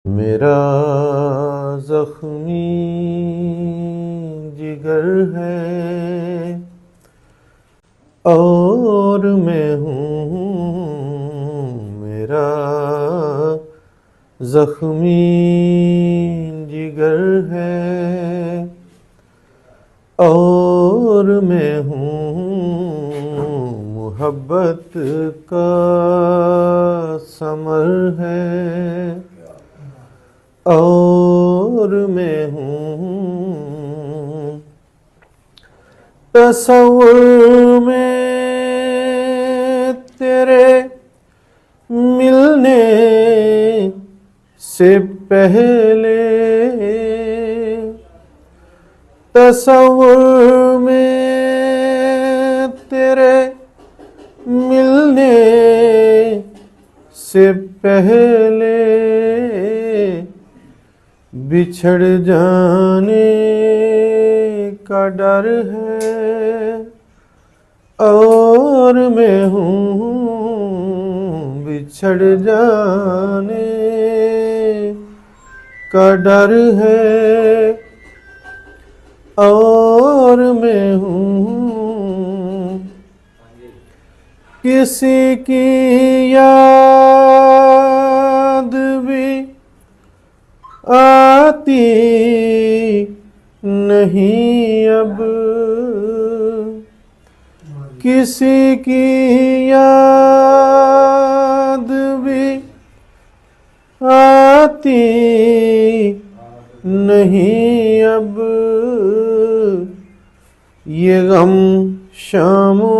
मेरा जख्मी जिगर है और मैं हूँ, मेरा जख्मी जिगर है और मैं हूँ, मोहब्बत का समर है और मैं हूँ, तसव्वुर में तेरे मिलने से पहले, तसव्वुर में तेरे मिलने से पहले बिछड़ जाने का डर है और मैं हूँ, बिछड़ जाने का डर है और मैं हूँ, किसी की याद भी आती नहीं अब, किसी की याद भी आती नहीं अब, ये गम शामो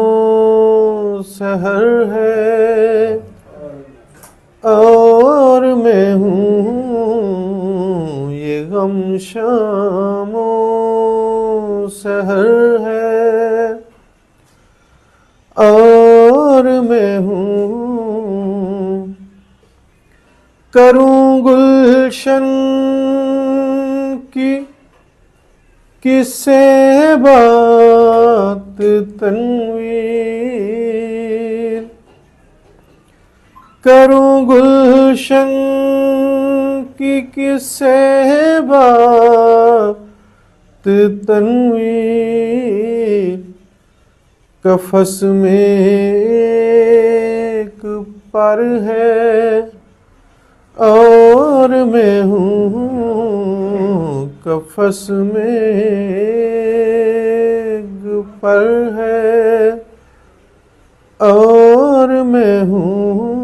सहर है और मैं हूँ, ये गम शामो सहर है और मैं हूँ, करूँ गुलशन की किससे बात तन्वीर, करूँ गुलशन की किससे बात तन्वीर, कफस में एक पर है और मैं हूँ, कफस में एक पर है और मैं हूँ,